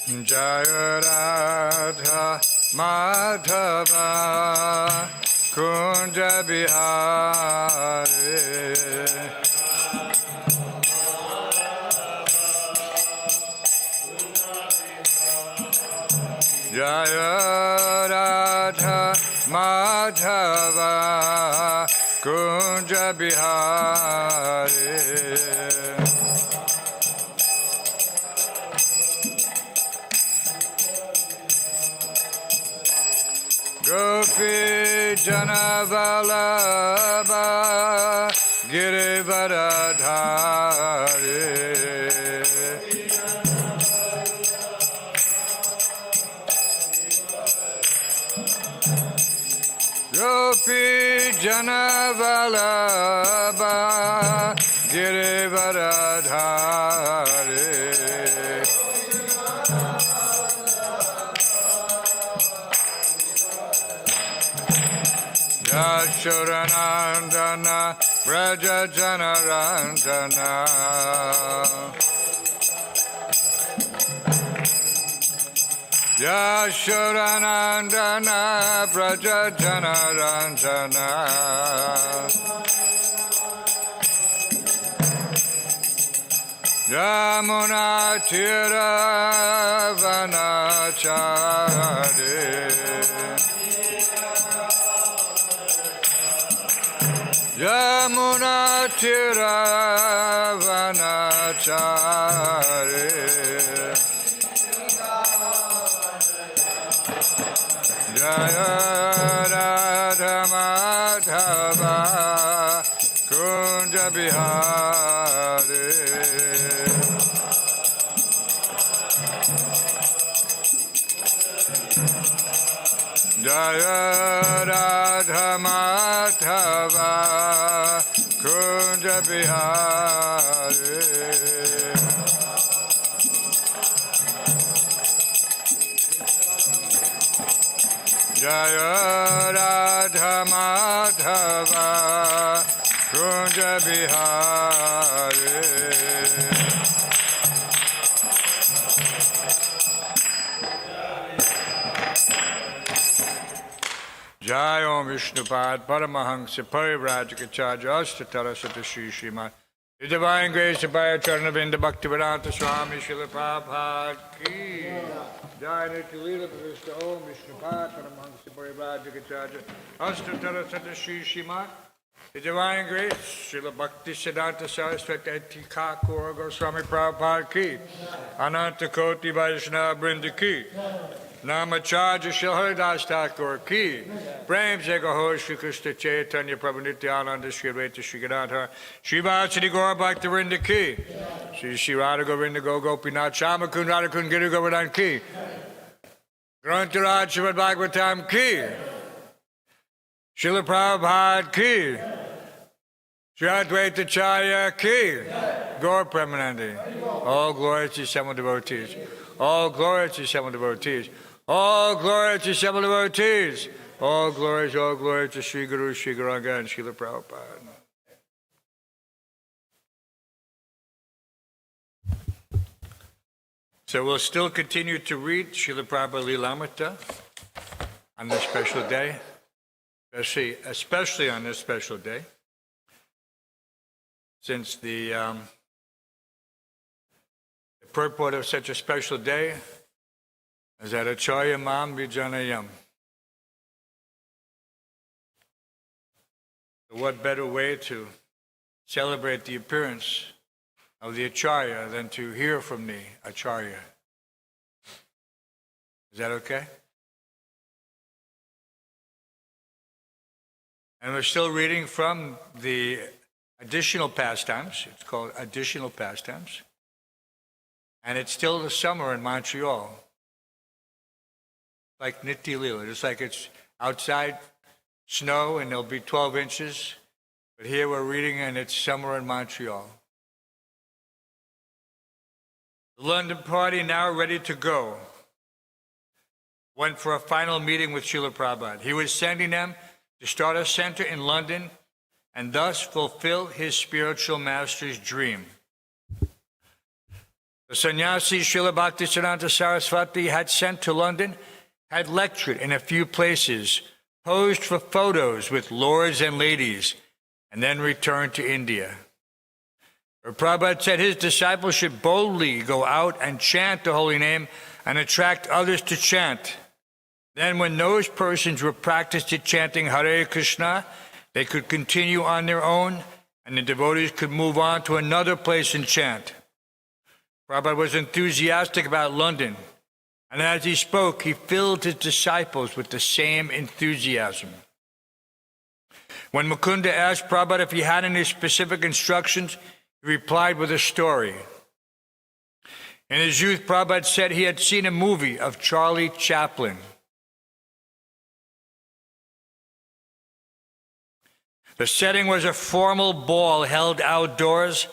Jaya Radha Madhava Kunja Bihari Jaya Radha Madhava Kunja Bihari Gopi Janavalabha Girivaradhari Gopi Janavalabha Girivaradhari Yashuranandana Braja Janarandana Yashuranandana Braja Janarandana Yamuna Tira Vanachari Yamuna Tira Vanachari Jaya Radha Madhava Kunja Bihari Jaya Radha Madhava Kunja Bihari Jaya Radha Madhava Kunja Bihari Jai Om Vishnupad Paramahansa Parivrajikacharya Astatara Satashi Srimad The Divine Grace of Bhayacharnavinda Bhaktivedanta Swami Srila Prabhupada Ki Jai Nityalila Pravishta Om Vishnupad Paramahansa Parivrajikacharya Astatara Satashi Srimad The Divine Grace Srila Bhakti Siddhanta Saraswati Thakur Goswami Prabhupada Ki Ananta Koti Vaishnava Brinda Ki Namacharya Shri Haridas Thakur Ki Prem Se Gaho Shri Krishna Chaitanya Prabhu Nityananda Shri Advaita Shri Gadadhar Shri Vachadi Gaura Bhakti Vrinda Ki Shri Radha Govinda Go Gopinath Shamakun Radhakun Giru Govardhan Ki Grantharaj Srimad Bhagavatam Ki Srila Prabhupada Ki Shri Advaita Acharya Ki Gaur Premanandi All glory to Seven devotees All glory to Seven devotees All glory to Seven devotees. All glory to Sri Guru, Sri Gauranga, and Srila Prabhupada. So we'll still continue to read Srila Prabhupada Lilamrita on this special day, especially on this special day, since the purport of such a special day is that Acharya Mam Vijanayam. What better way to celebrate the appearance of the Acharya than to hear from the Acharya? Is that okay? And we're still reading from the additional pastimes. It's called Additional Pastimes. And it's still the summer in Montreal. Like Nitya Leela, just like it's outside snow and there'll be 12 inches. But here we're reading and it's summer in Montreal. The London party now ready to go went for a final meeting with Srila Prabhupada. He was sending them to start a center in London and thus fulfill his spiritual master's dream. The The sannyasi Srila Bhaktisiddhanta Saraswati had sent to London had lectured in a few places, posed for photos with lords and ladies, and then returned to India. Prabhupada said his disciples should boldly go out and chant the holy name and attract others to chant. Then when those persons were practiced at chanting Hare Krishna, they could continue on their own, and the devotees could move on to another place and chant. Prabhupada was enthusiastic about London, and as he spoke, he filled his disciples with the same enthusiasm. When Mukunda asked Prabhupada if he had any specific instructions, he replied with a story. In his youth, Prabhupada said he had seen a movie of Charlie Chaplin. The setting was a formal ball held outdoors,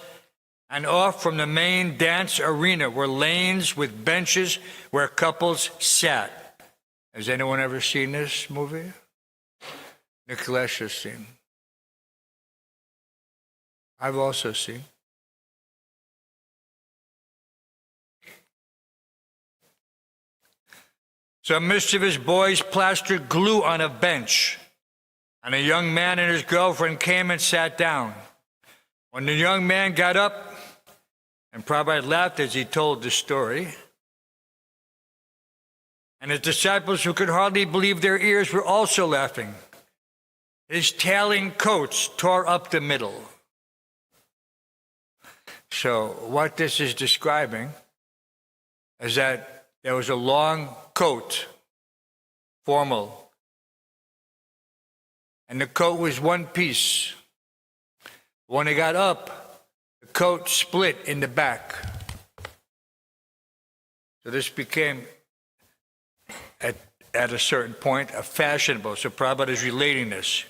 and off from the main dance arena were lanes with benches where couples sat. Has anyone ever seen this movie? Nikhilesh has seen. I've also seen. Some mischievous boys plastered glue on a bench, and a young man and his girlfriend came and sat down. When the young man got up, and Prabhupada laughed as he told the story, and his disciples, who could hardly believe their ears, were also laughing. His tailing coats tore up the middle. So what this is describing is that there was a long coat, formal, and the coat was one piece. When he got up, the coat split in the back. So this became, at a certain point, a fashionable. So Prabhupada is relating this.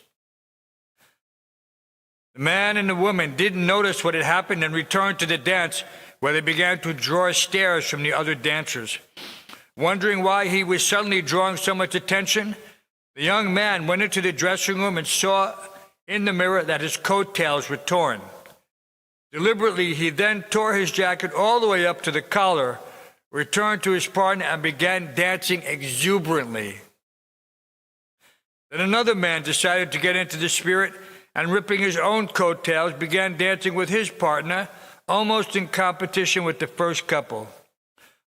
The man and the woman didn't notice what had happened and returned to the dance, where they began to draw stares from the other dancers. Wondering why he was suddenly drawing so much attention, the young man went into the dressing room and saw in the mirror that his coattails were torn. Deliberately, he then tore his jacket all the way up to the collar, returned to his partner, and began dancing exuberantly. Then another man decided to get into the spirit and, ripping his own coattails, began dancing with his partner, almost in competition with the first couple.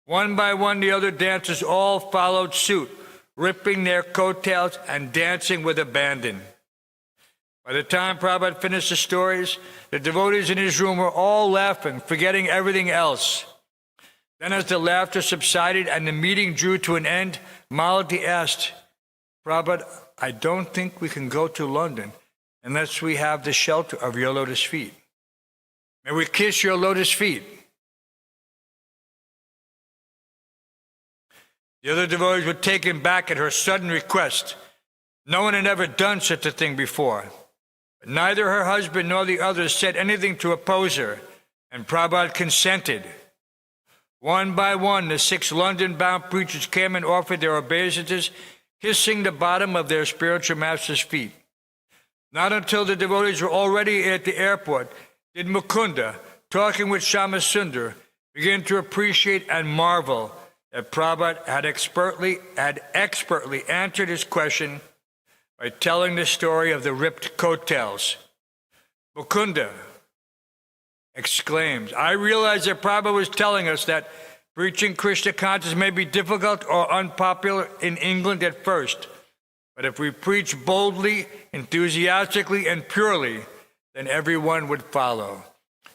One by one, the other dancers all followed suit, ripping their coattails and dancing with abandon. By the time Prabhupada finished the stories, the devotees in his room were all laughing, forgetting everything else. Then as the laughter subsided and the meeting drew to an end, Malati asked, Prabhupada, I don't think we can go to London unless we have the shelter of your lotus feet. May we kiss your lotus feet? The other devotees were taken back at her sudden request. No one had ever done such a thing before. But neither her husband nor the others said anything to oppose her, and Prabhupada consented. One by one, the 6 London-bound preachers came and offered their obeisances, kissing the bottom of their spiritual master's feet. Not until the devotees were already at the airport did Mukunda, talking with Shamasundar, begin to appreciate and marvel that Prabhupada had expertly answered his question by telling the story of the ripped coattails. Mukunda exclaims, I realize that Prabhupada was telling us that preaching Krishna consciousness may be difficult or unpopular in England at first, but if we preach boldly, enthusiastically, and purely, then everyone would follow.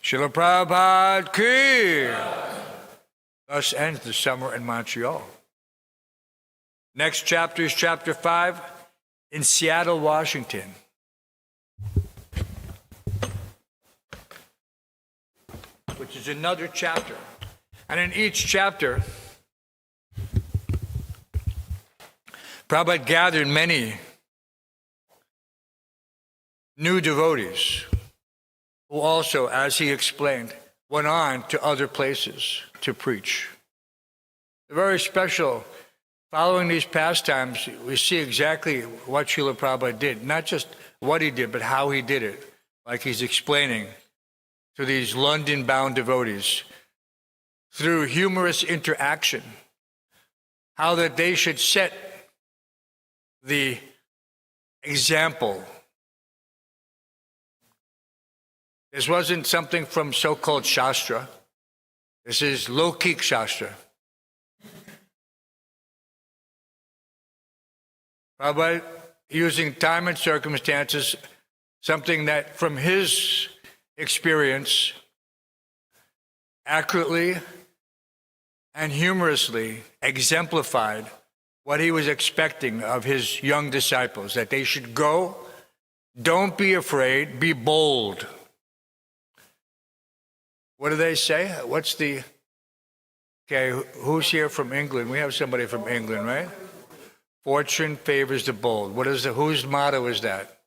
Srila Prabhupada ki! Thus ends the summer in Montreal. Next chapter is chapter 5 in Seattle, Washington. Which is another chapter. And in each chapter, Prabhupada gathered many new devotees who also, as he explained, went on to other places to preach. Very special. Following these pastimes, we see exactly what Srila Prabhupada did. Not just what he did, but how he did it. Like he's explaining to these London-bound devotees. through humorous interaction, how that they should set the example. This wasn't something from so-called Shastra. This is Lokik Shastra. Prabhupada using time and circumstances, something that from his experience accurately and humorously exemplified what he was expecting of his young disciples, that they should go, don't be afraid, be bold. What do they say? What's the... Okay, who's here from England? We have somebody from England, right? Fortune favors the bold. What is whose motto is that?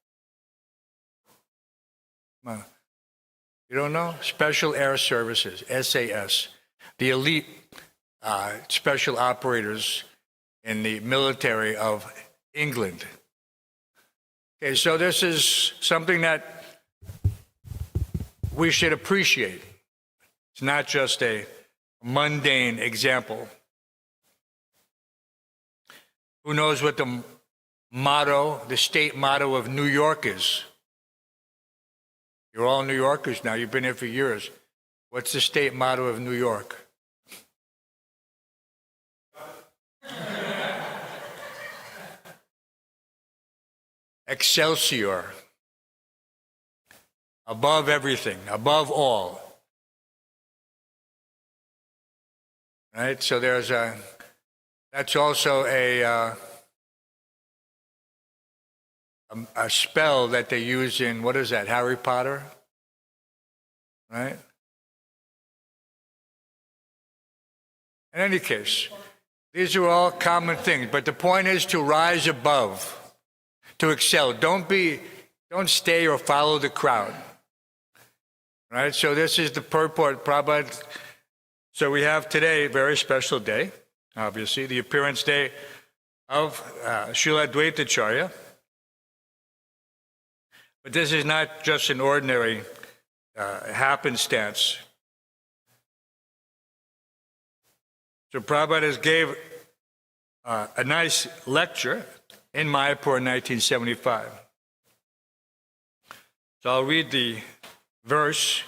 You don't know? Special Air Services, SAS, the elite special operators in the military of England. Okay, so this is something that we should appreciate. It's not just a mundane example. Who knows what the motto, the state motto of New York is? You're all New Yorkers now. You've been here for years. What's the state motto of New York? Excelsior. Above everything, above all. Right? So there's that's also a spell that they use in, what is that, Harry Potter? Right? In any case, these are all common things, but the point is to rise above, to excel. Don't stay or follow the crowd. Right? So this is the purport, Prabhupada. So we have today a very special day, obviously, the appearance day of Srila Advaita Acharya. But this is not just an ordinary happenstance. So Prabhupada gave a nice lecture in Mayapur in 1975. So I'll read the verse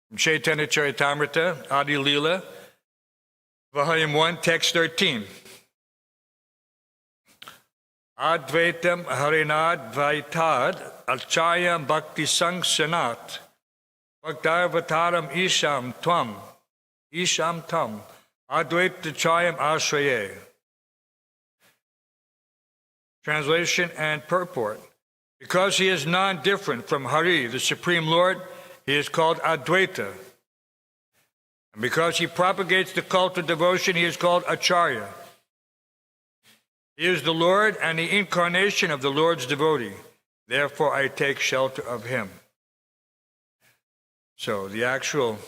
from Chaitanya Charitamrita, Adi Leela, Volume 1, Text 13. Advaitam Harinadvaitad Acharya Bhakti Sangsanat Bhaktarvataram Isham Tvam Advaita Chayam Ashraye. Translation and purport. Because he is non-different from Hari, the Supreme Lord, he is called Advaita. And because he propagates the cult of devotion, he is called Acharya. He is the Lord and the incarnation of the Lord's devotee. Therefore, I take shelter of him. So the actual...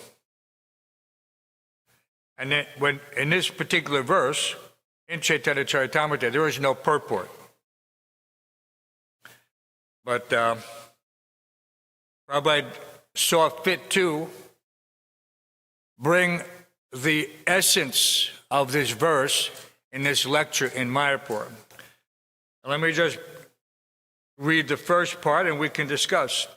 And then when in this particular verse, in Chaitanya Charitamrita, there is no purport. But Prabhupada saw fit to bring the essence of this verse in this lecture in Mayapur. Let me just read the first part and we can discuss.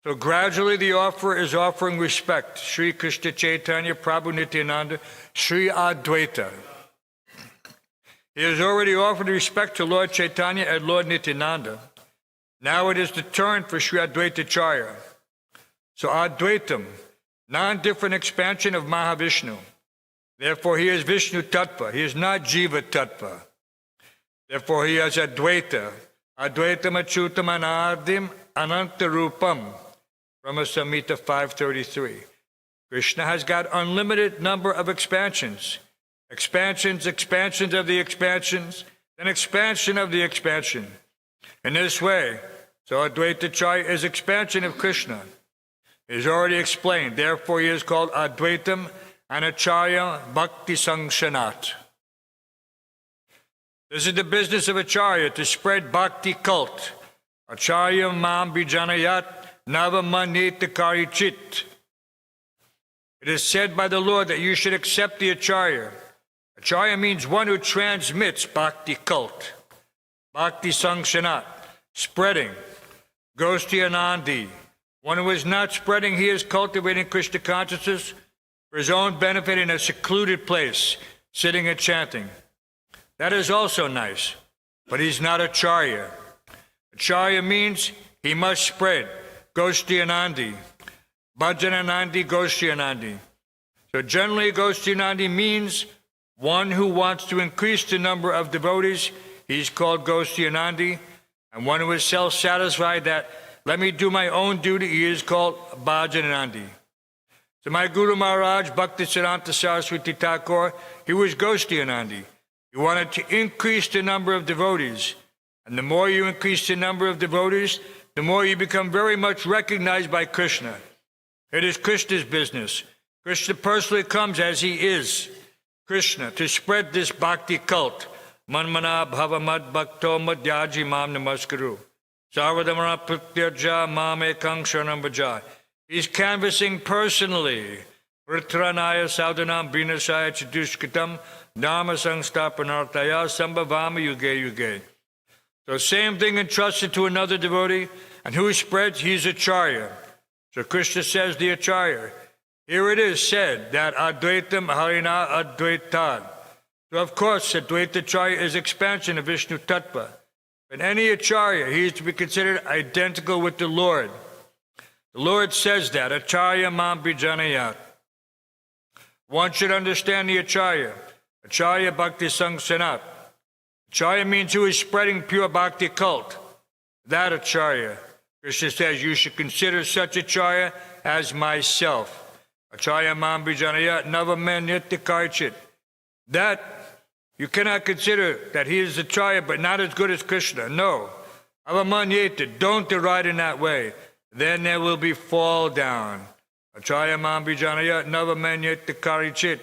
So gradually the offerer is offering respect. Sri Krishna Chaitanya, Prabhu Nityananda, Sri Advaita. He has already offered respect to Lord Chaitanya and Lord Nityananda. Now it is the turn for Sri Advaita Acharya. So Advaitam, non-different expansion of Mahavishnu. Therefore he is Vishnu Tattva. He is not Jiva Tattva. Therefore he is Advaita. Advaitam Achyutam Anadim Anantarupam. Brahma Samhita 533. Krishna has got unlimited number of expansions. Expansions of the expansions, then expansion of the expansion. In this way, so Advaita Acharya is expansion of Krishna. It is already explained. Therefore, he is called Advaitam and Acharya Bhakti Sangsanat. This is the business of Acharya, to spread bhakti cult. Acharya mam bijanayat navamanita karichit. It is said by the Lord that you should accept the Acharya. Acharya means one who transmits bhakti cult, bhakti sangshanat, spreading, gosti anandi. One who is not spreading, he is cultivating Krishna consciousness for his own benefit in a secluded place, sitting and chanting. That is also nice, but he's not Acharya. Acharya means he must spread, gosti anandi, bhajan anandi, gosti anandi. So generally, gosti anandi means one who wants to increase the number of devotees, he's called gosti anandi, and one who is self-satisfied that let me do my own duty, he is called bhajan anandi. So my Guru Maharaj, Bhaktisiddhanta Saraswati Thakur, he was gosti anandi. He wanted to increase the number of devotees. And the more you increase the number of devotees, the more you become very much recognized by Krishna. It is Krishna's business. Krishna personally comes as he is, Krishna, to spread this bhakti cult. Manmana bhava mad bhakto madhyaji mam namaskaru. Sarvadamana pratyarja mam ekang sharanam bhaja. He's canvassing personally. Pritranaya sadhanam vinasaya chadushkitam dharma sangstapanartaya sambhavama yuge yuge. So same thing entrusted to another devotee, and who spreads, he's Acharya. So Krishna says the Acharya. Here it is said that Advaitam Harina Advaitad. So of course, Advaita Acharya is expansion of Vishnu Tattva. But any Acharya, he is to be considered identical with the Lord. The Lord says that, Acharya mam bijanayat. One should understand the Acharya. Acharya bhakti sangsanat. Acharya means who is spreading pure bhakti cult. That Acharya. Krishna says, you should consider such Acharya as myself. Acharya mam bijanayat navamanyatikarchit. That, you cannot consider that he is Acharya, but not as good as Krishna. No. Avamanyate, don't deride in that way. Then there will be fall down. Acharya mam bijanayat navamanyatikarchit.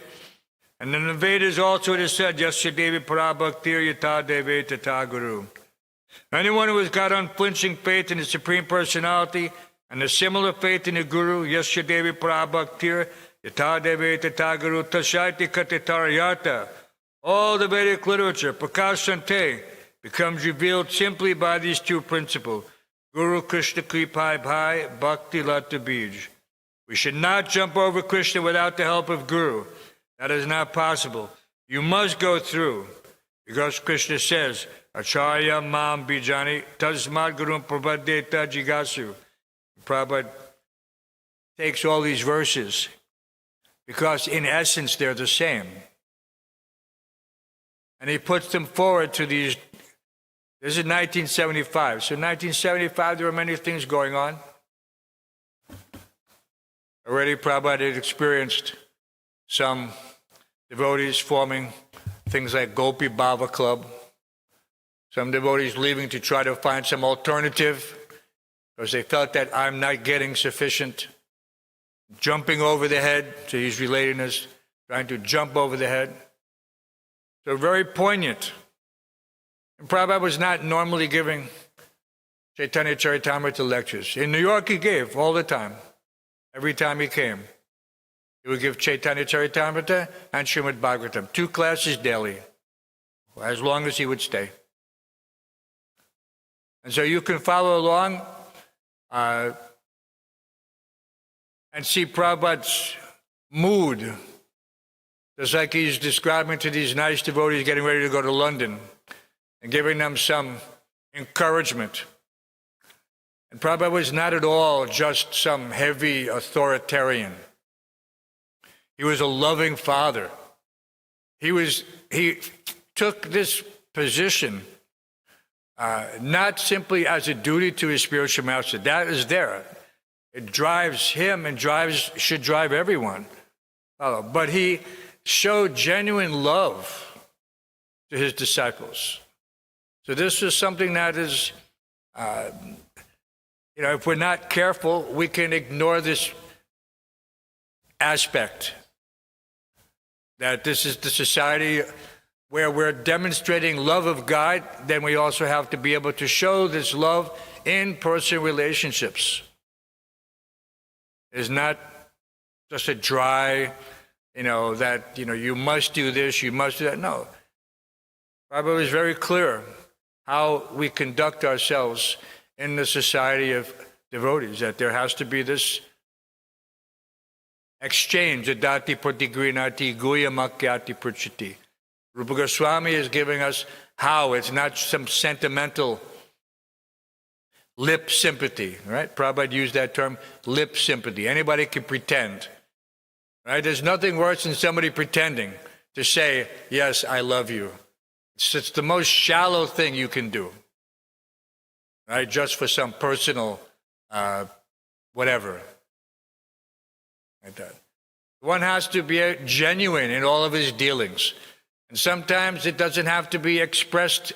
And in the Vedas also it is said, Yasya Devi Parabhaktir Yata Deve Tata Guru. Anyone who has got unflinching faith in the Supreme Personality and a similar faith in the Guru, Yasya Devi Parabhaktir Yata Deve Tata Guru Tashaiti Katitaryata. All the Vedic literature, Prakashante, becomes revealed simply by these two principles. Guru Krishna Kripai Bhai Bhakti Lata Bij. We should not jump over Krishna without the help of Guru. That is not possible. You must go through. Because Krishna says, Acharya mam bijani tasmad gurum prabhadeta jigasu. Prabhupada takes all these verses because in essence they're the same. And he puts them forward to these. This is 1975. So in 1975 there were many things going on. Already Prabhupada had experienced some devotees forming things like Gopi Bhava Club. Some devotees leaving to try to find some alternative because they felt that I'm not getting sufficient. Jumping over the head, so he's relating us, trying to jump over the head. So very poignant. And Prabhupada was not normally giving Chaitanya Charitamrita lectures. In New York he gave all the time, every time he came. He would give Chaitanya Charitamrita and Srimad Bhagavatam, 2 classes daily, as long as he would stay. And so you can follow along and see Prabhupada's mood, just like he's describing to these nice devotees getting ready to go to London and giving them some encouragement. And Prabhupada was not at all just some heavy authoritarian. He was a loving father. He took this position not simply as a duty to his spiritual master. That is there. It drives him and should drive everyone. But he showed genuine love to his disciples. So this is something that is, if we're not careful, we can ignore this aspect. That this is the society where we're demonstrating love of God, then we also have to be able to show this love in personal relationships. It's not just a dry, that, you must do this, you must do that. No. Prabhupada was very clear how we conduct ourselves in the society of devotees, that there has to be this exchange, adati pratigrinati guya makyati prachiti. Rupa Goswami is giving us how. It's not some sentimental lip sympathy, right? Prabhupada used that term, lip sympathy. Anybody can pretend, right? There's nothing worse than somebody pretending to say, yes, I love you. It's the most shallow thing you can do, right? Just for some personal whatever, like that. One has to be genuine in all of his dealings. And sometimes it doesn't have to be expressed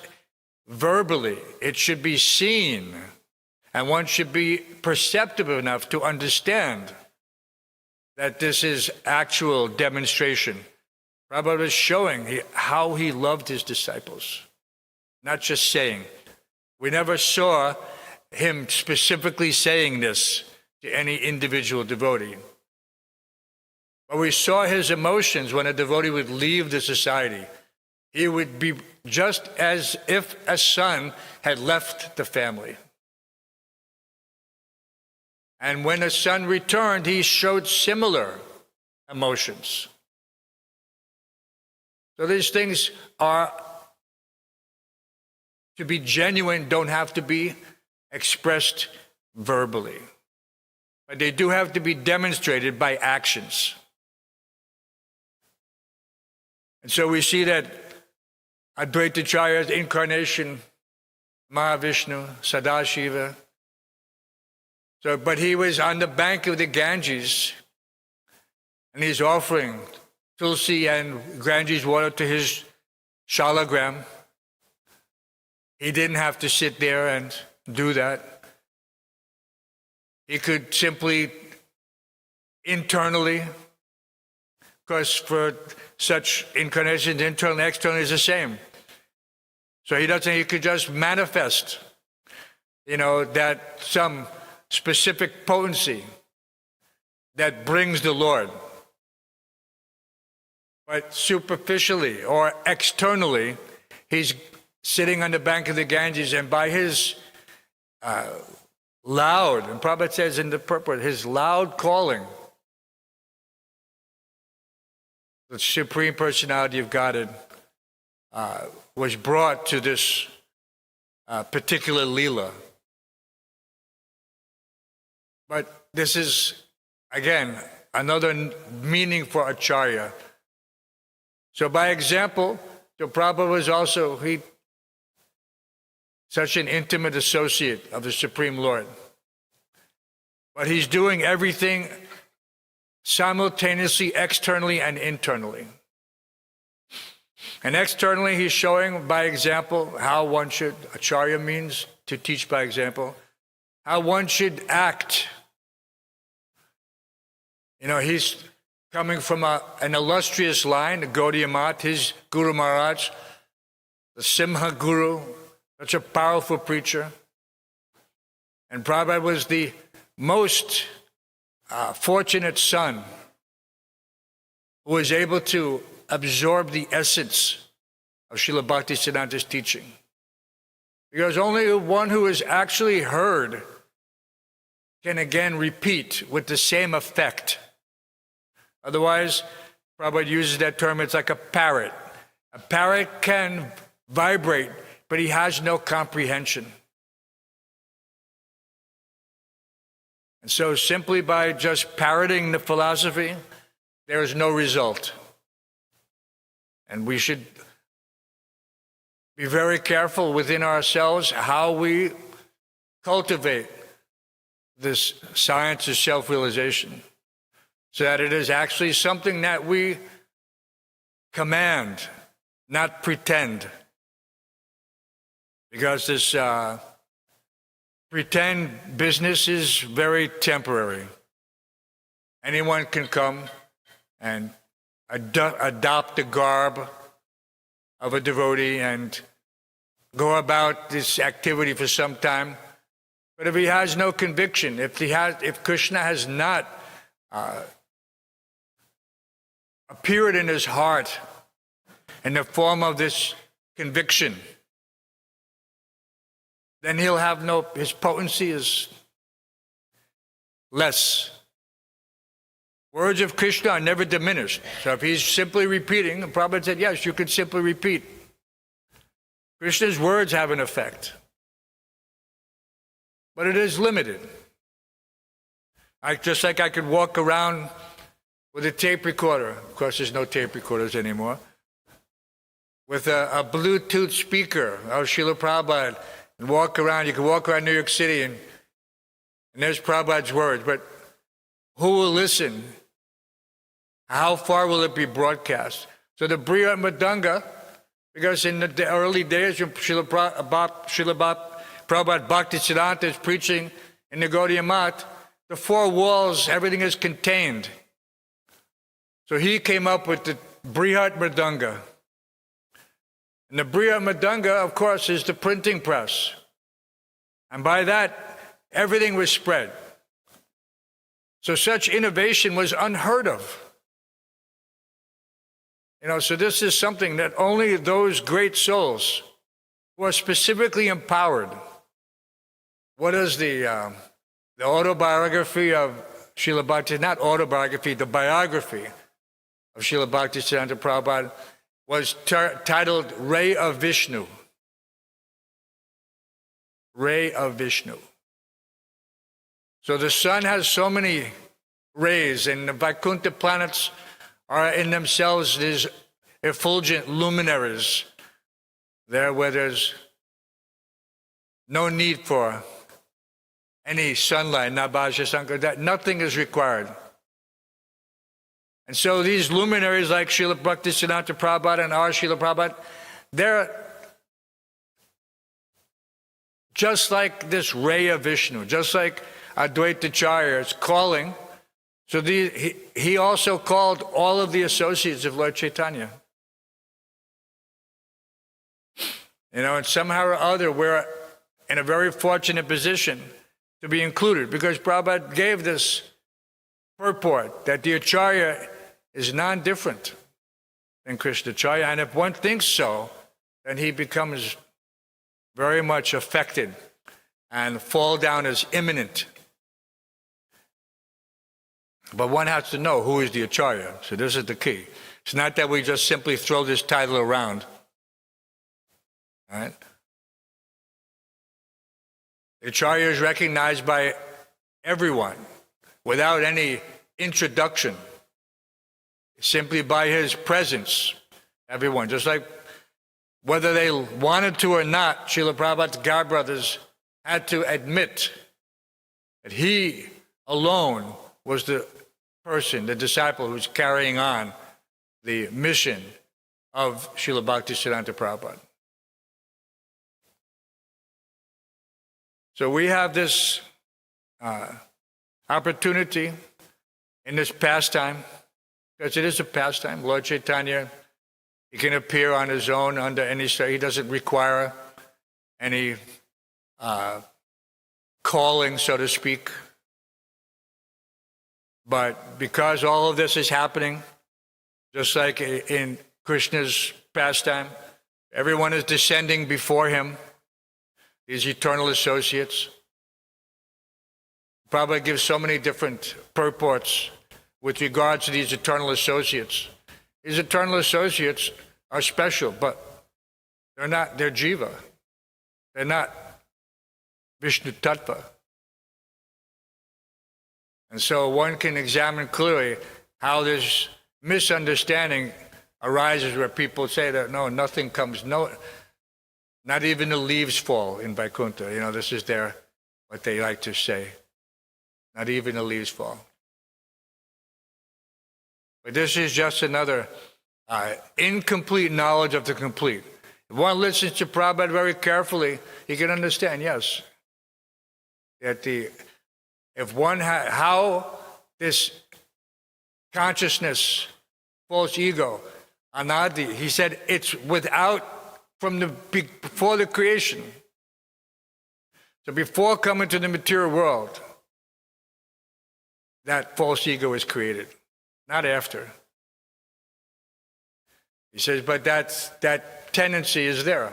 verbally. It should be seen. And one should be perceptive enough to understand that this is actual demonstration. Prabhupada was showing how he loved his disciples, not just saying. We never saw him specifically saying this to any individual devotee. But we saw his emotions when a devotee would leave the society. He would be just as if a son had left the family. And when a son returned, he showed similar emotions. So these things are, to be genuine, don't have to be expressed verbally. But they do have to be demonstrated by actions. And so we see that Advaita Acharya's incarnation, Mahavishnu, Sadashiva. But he was on the bank of the Ganges, and he's offering tulsi and Ganges water to his shalagram. He didn't have to sit there and do that. He could simply internally, because for such incarnations, internal and external is the same. So he could just manifest, that some specific potency that brings the Lord. But superficially or externally, he's sitting on the bank of the Ganges, and by his loud, and Prabhupada says in the purport, his loud calling, the Supreme Personality of Godhead was brought to this particular Leela. But this is, again, another meaning for Acharya. So by example, Prabhupada was also such an intimate associate of the Supreme Lord. But he's doing everything simultaneously, externally and internally. And externally, he's showing by example how one should, Acharya means to teach by example, how one should act. He's coming from an illustrious line, the Gaudiya Math, his Guru Maharaj, the Simha Guru, such a powerful preacher. And Prabhupada was the most fortunate son who was able to absorb the essence of Srila Bhaktisiddhanta's teaching. Because only one who has actually heard can again repeat with the same effect. Otherwise, Prabhupada uses that term, it's like a parrot. A parrot can vibrate, but he has no comprehension. And so simply by just parroting the philosophy, there is no result. And we should be very careful within ourselves how we cultivate this science of self-realization, so that it is actually something that we command, not pretend. Because this pretend business is very temporary. Anyone can come and adopt the garb of a devotee and go about this activity for some time. But if he has no conviction, if Krishna has not appeared in his heart in the form of this conviction, then he'll have his potency is less. Words of Krishna are never diminished. So if he's simply repeating, the Prabhupada said, yes, you can simply repeat. Krishna's words have an effect. But it is limited. Just like I could walk around with a tape recorder. Of course, there's no tape recorders anymore. With a Bluetooth speaker of Srila Prabhupada and walk around. You can walk around New York City and there's Prabhupada's words. But who will listen? How far will it be broadcast? So the Brihat Mridanga, because in the early days when Srila Prabhupada Bhaktisiddhanta is preaching in the Gaudiya Math, the four walls, everything is contained. So he came up with the Brihat Mridanga. And the Brihat Mridanga, of course, is the printing press. And by that, everything was spread. So such innovation was unheard of. So this is something that only those great souls who are specifically empowered. What is the autobiography of Srila Bhakti, not autobiography, the biography of Srila Bhaktisiddhanta Prabhupada was titled Ray of Vishnu. Ray of Vishnu. So the sun has so many rays, and the Vaikuntha planets are in themselves these effulgent luminaries there where there's no need for any sunlight, nabhasya sankar, that nothing is required. And so these luminaries like Srila Bhaktisiddhanta Prabhupada and our Srila Prabhupada, they're just like this ray of Vishnu, just like Advaita Acharya is calling. So he also called all of the associates of Lord Chaitanya. And somehow or other, we're in a very fortunate position to be included, because Prabhupada gave this purport that the Acharya is non-different than Krishna Acharya, and if one thinks so, then he becomes very much affected and fall down is imminent. But one has to know who is the Acharya. So this is the key. It's not that we just simply throw this title around. All right? The Acharya is recognized by everyone without any introduction, simply by his presence. Everyone, just like whether they wanted to or not, Srila Prabhupada's godbrothers had to admit that he alone was the person, the disciple who's carrying on the mission of Srila Bhaktisiddhanta Prabhupada. So we have this opportunity in this pastime, because it is a pastime. Lord Chaitanya, he can appear on his own under any state. He doesn't require any calling, so to speak. But because all of this is happening, just like in Krishna's pastime, everyone is descending before him, these eternal associates. Prabhupada gives so many different purports with regards to these eternal associates. These eternal associates are special, but they're jiva. They're not Vishnu Tattva. And so one can examine clearly how this misunderstanding arises where people say that, no, nothing comes, not even the leaves fall in Vaikuntha. This is what they like to say. Not even the leaves fall. But this is just another incomplete knowledge of the complete. If one listens to Prabhupada very carefully, he can understand, yes, that how this consciousness, false ego, anadi, he said it's before the creation. So before coming to the material world, that false ego is created, not after. He says, but that tendency is there.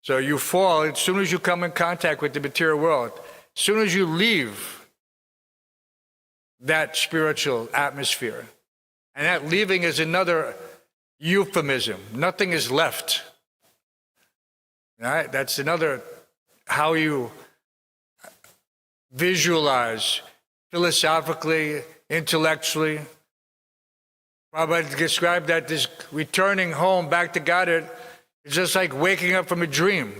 So you fall as soon as you come in contact with the material world. As soon as you leave that spiritual atmosphere. And that leaving is another euphemism. Nothing is left. All right? That's another how you visualize philosophically, intellectually. Prabhupada described that this returning home back to Godhead is just like waking up from a dream.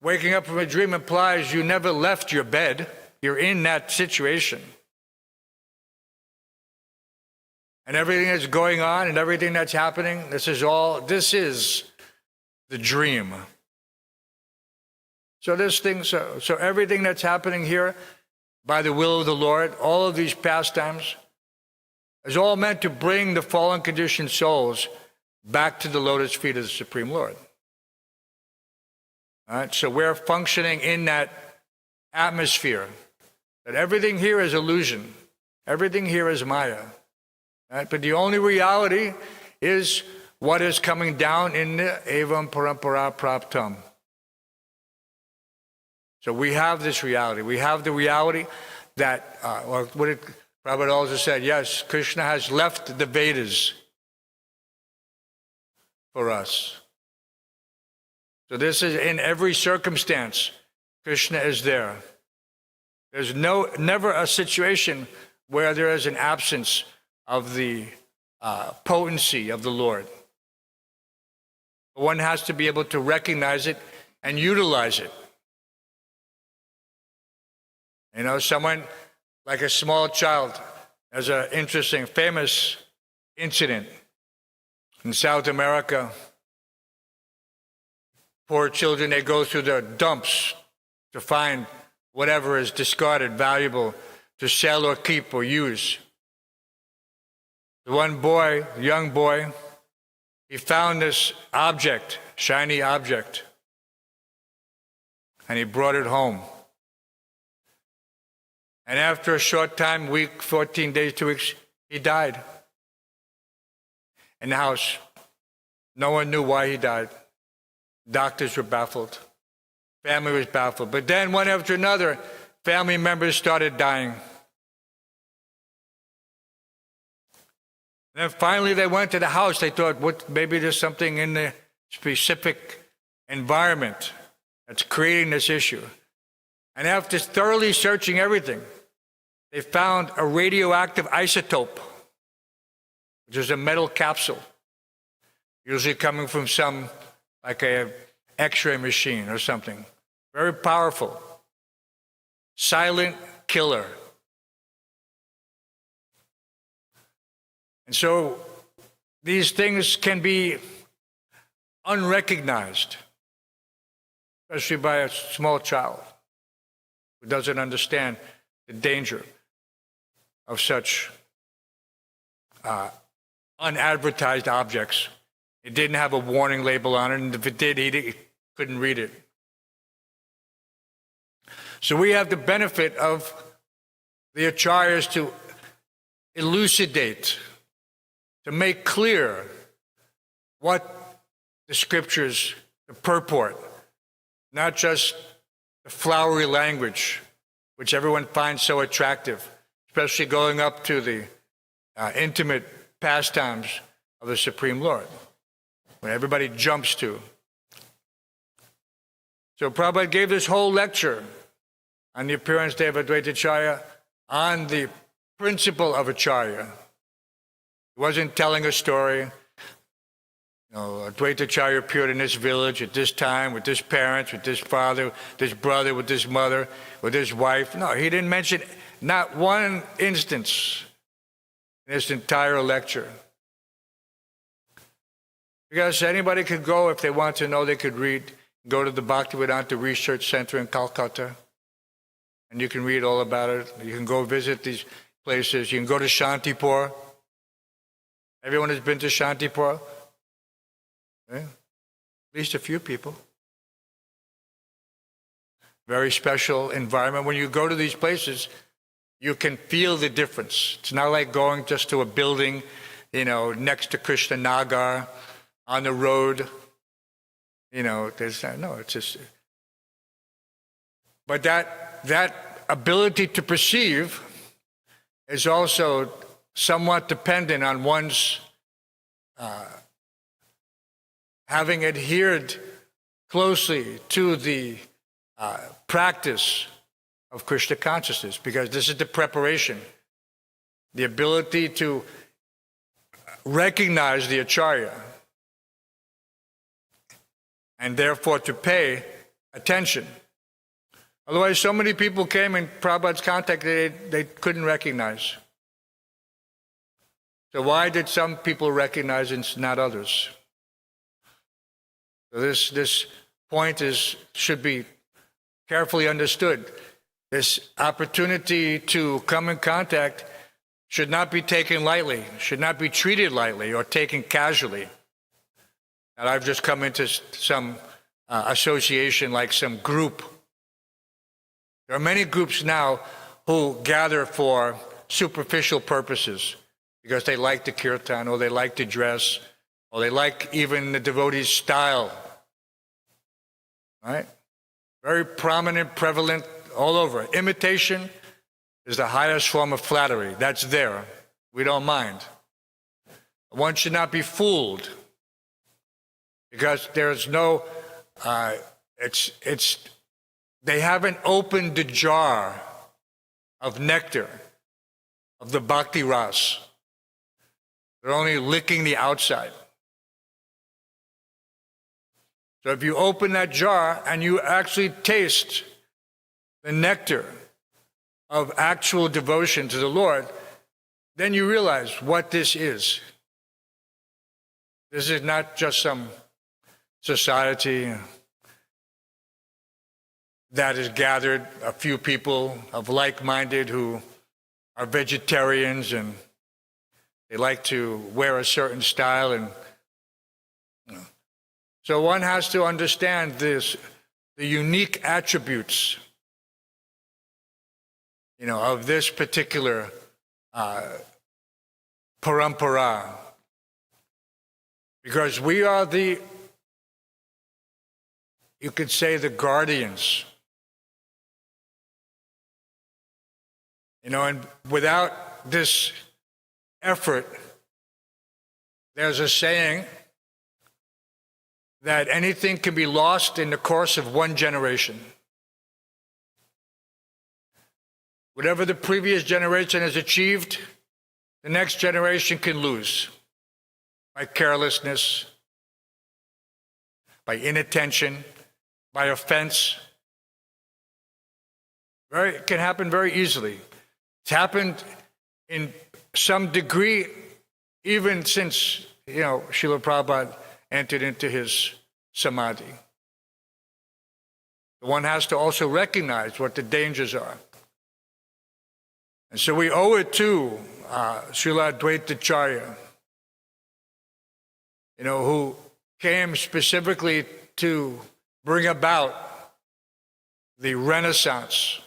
Waking up from a dream implies you never left your bed. You're in that situation. And everything that's going on and everything that's happening, this is the dream. So everything that's happening here, by the will of the Lord, all of these pastimes, is all meant to bring the fallen conditioned souls back to the lotus feet of the Supreme Lord. All right, so we're functioning in that atmosphere, that everything here is illusion. Everything here is Maya. Right? But the only reality is what is coming down in the Evam Parampara Praptam. So we have this reality. We have the reality that, Prabhupada also said, yes, Krishna has left the Vedas for us. So this is in every circumstance, Krishna is there. There's never a situation where there is an absence of the potency of the Lord. One has to be able to recognize it and utilize it. You know, someone like a small child has an interesting, famous incident in South America. Poor children, they go through the dumps to find whatever is discarded, valuable, to sell or keep or use. The one boy, the young boy, he found this object, shiny object, and he brought it home. And after a short time, week, 14 days, 2 weeks, he died. In the house. No one knew why he died. Doctors were baffled. Family was baffled. But then one after another, family members started dying. And then finally they went to the house. They thought, maybe there's something in the specific environment that's creating this issue. And after thoroughly searching everything, they found a radioactive isotope, which is a metal capsule, usually coming from some, like a X-ray machine or something. Very powerful. Silent killer. And so these things can be unrecognized, especially by a small child who doesn't understand the danger of such unadvertised objects. It didn't have a warning label on it, and if it did, he couldn't read it. So we have the benefit of the acharyas to elucidate, to make clear what the scriptures, the purport, not just the flowery language, which everyone finds so attractive, especially going up to the intimate pastimes of the Supreme Lord, when everybody jumps to. So Prabhupada gave this whole lecture on the appearance day of Advaita Acharya on the principle of Acharya. He wasn't telling a story. You know, Advaita Acharya appeared in this village at this time with this parents, with this father, this brother, with this mother, with his wife. No, he didn't mention not one instance in this entire lecture. Because anybody could go, if they want to know, they could read, go to the Bhaktivedanta Research Center in Calcutta, and you can read all about it. You can go visit these places. You can go to Shantipur. Everyone has been to Shantipur? Yeah. At least a few people. Very special environment. When you go to these places, you can feel the difference. It's not like going just to a building next to Krishna Nagar, on the road. There's no, it's just. But that ability to perceive is also somewhat dependent on one's having adhered closely to the practice of Krishna consciousness, because this is the preparation, the ability to recognize the Acharya, and therefore to pay attention. Otherwise, so many people came in Prabhupada's contact they couldn't recognize. So why did some people recognize and not others? So this point should be carefully understood. This opportunity to come in contact should not be taken lightly, should not be treated lightly or taken casually. And I've just come into some association, like some group. There are many groups now who gather for superficial purposes because they like the kirtan, or they like to dress, or they like even the devotee's style. Right? Very prominent, prevalent all over. Imitation is the highest form of flattery. That's there. We don't mind. One should not be fooled, because there's no, they haven't opened the jar of nectar, of the bhakti ras. They're only licking the outside. So if you open that jar and you actually taste the nectar of actual devotion to the Lord, then you realize what this is. This is not just some society that has gathered a few people of like-minded who are vegetarians and they like to wear a certain style. And so one has to understand the unique attributes, of this particular parampara, because we are you could say, the guardians. And without this effort, there's a saying that anything can be lost in the course of one generation. Whatever the previous generation has achieved, the next generation can lose by carelessness, by inattention, by offense. It can happen very easily. It's happened in some degree even since, Srila Prabhupada entered into his samadhi. One has to also recognize what the dangers are. And so we owe it to Srila Advaita Acharya, who came specifically to bring about the renaissance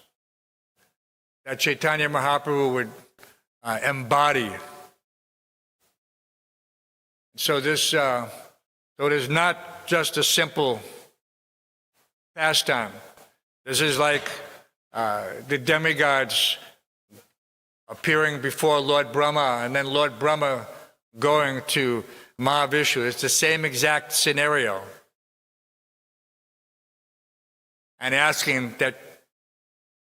that Chaitanya Mahaprabhu would embody. So it is not just a simple pastime. This is like the demigods appearing before Lord Brahma, and then Lord Brahma going to Mahavishnu. It's the same exact scenario. And asking that,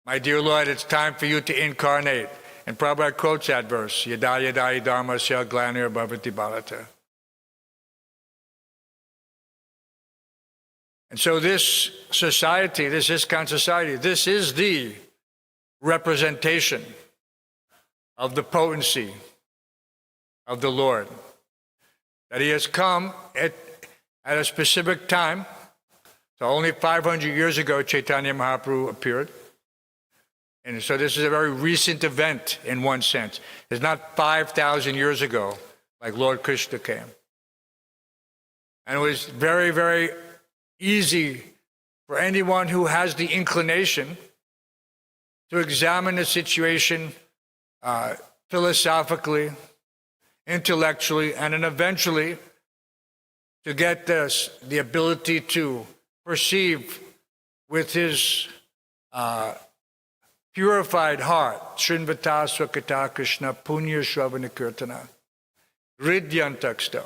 my dear Lord, it's time for you to incarnate. And Prabhupada quotes that verse, Yada yada dharmasya glanir bhavati bharata. And so this society, this ISKCON society, this is the representation of the potency of the Lord. That he has come at a specific time. So only 500 years ago, Chaitanya Mahaprabhu appeared. And so this is a very recent event in one sense. It's not 5,000 years ago, like Lord Krishna came. And it was very, very easy for anyone who has the inclination to examine the situation philosophically intellectually, and then eventually to get the ability to perceive with his purified heart. Srinvata Swakata Krishna Punya Shravana Kirtana. Ridyantaksto.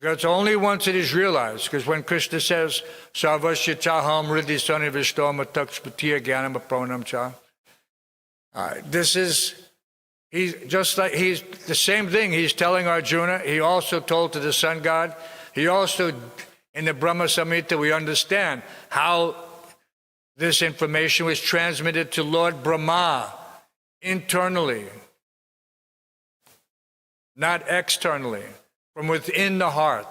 Because only once it is realized, because when Krishna says, Sarvasya Chaham Riddhi Sani Vishtoma Takspatiya Jnanam Apronam Cha. This is, he's the same thing he's telling Arjuna. He also told to the sun god. He also, in the Brahma Samhita, we understand how this information was transmitted to Lord Brahma internally, not externally, from within the heart.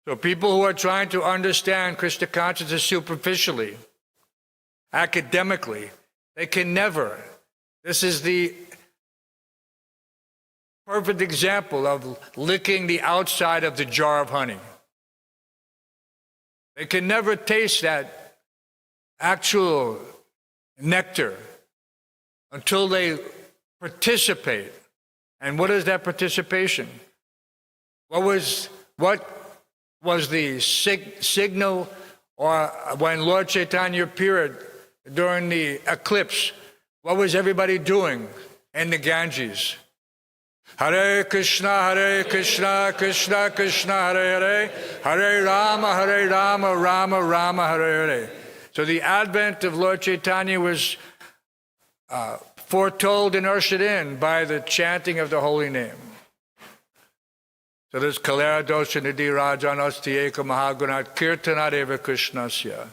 So people who are trying to understand Krishna consciousness superficially, academically, they can never. This is the perfect example of licking the outside of the jar of honey. They can never taste that actual nectar until they participate. And what is that participation? What was the signal, or when Lord Chaitanya appeared during the eclipse, what was everybody doing in the Ganges? Hare Krishna, Krishna Krishna, Hare Hare, Hare Rama, Rama Rama, Hare Hare. So the advent of Lord Chaitanya was foretold and ushered in by the chanting of the holy name. So this Kalera Dosha Nidhi Rajanasti Eka Mahagunat Kirtana Deva Krishnasya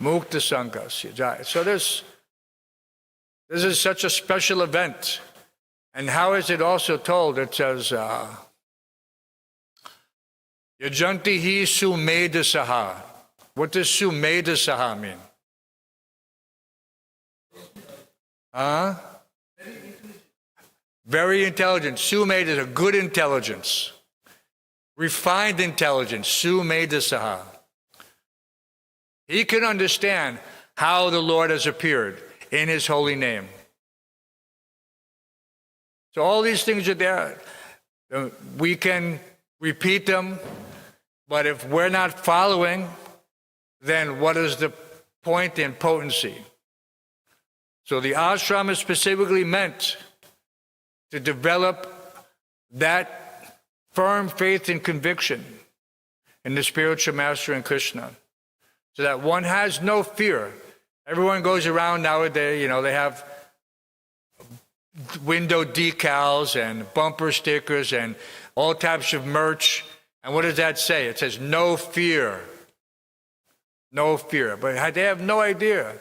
Mukta Sankasya. So this is such a special event. And how is it also told? It says, Yajanti hi Sumedasaha. What does Sumedasaha mean? Very intelligent. Sumeda is a good intelligence. Refined intelligence. Sumedasaha. He can understand how the Lord has appeared in his holy name. So all these things are there. We can repeat them, but if we're not following, then what is the point in potency? So the ashram is specifically meant to develop that firm faith and conviction in the spiritual master in Krishna, so that one has no fear. Everyone goes around nowadays, they have window decals and bumper stickers and all types of merch. And what does that say? It says, no fear. No fear. But they have no idea.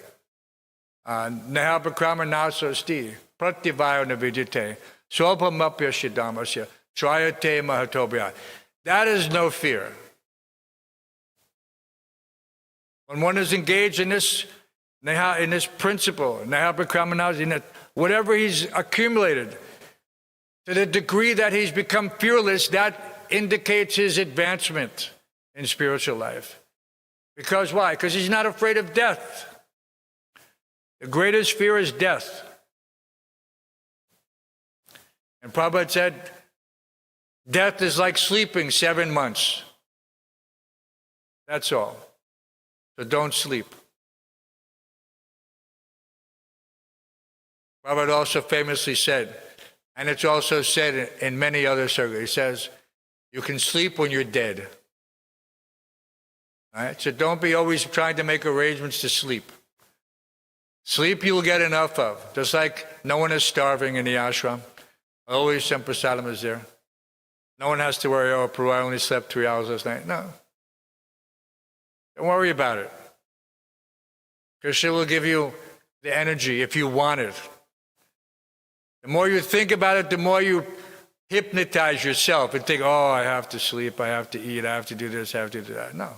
Nahapakrama nasasti, pratyavayo navijite, swapamapya shidamasya, trayate mahatobhya. That is no fear. When one is engaged in this principle, in whatever he's accumulated, to the degree that he's become fearless, that indicates his advancement in spiritual life. Because why? Because he's not afraid of death. The greatest fear is death. And Prabhupada said, death is like sleeping 7 months. That's all. So don't sleep. Prabhupada also famously said, and it's also said in many other circles, he says, you can sleep when you're dead. All right? So don't be always trying to make arrangements to sleep. Sleep you will get enough of. Just like no one is starving in the ashram. Always some prasadam is there. No one has to worry, oh, Prabhu, I only slept 3 hours last night. No. Don't worry about it. Krishna will give you the energy if you want it. The more you think about it, the more you hypnotize yourself and think, oh, I have to sleep, I have to eat, I have to do this, I have to do that. No.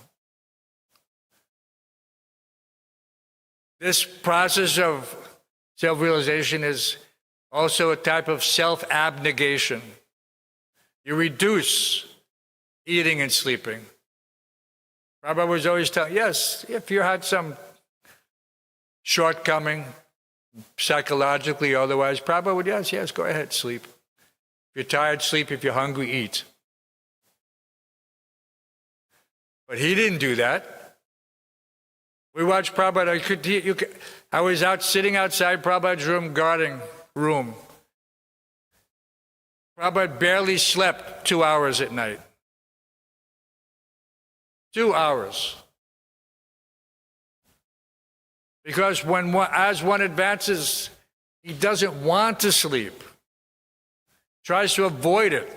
This process of self-realization is also a type of self-abnegation. You reduce eating and sleeping. Prabhupada was always telling, yes, if you had some shortcoming, psychologically, otherwise, Prabhupada would, yes, go ahead, sleep. If you're tired, sleep. If you're hungry, eat. But he didn't do that. We watched Prabhupada. I was out sitting outside Prabhupada's room, guarding room. Prabhupada barely slept 2 hours at night. 2 hours. Because as one advances, he doesn't want to sleep. Tries to avoid it.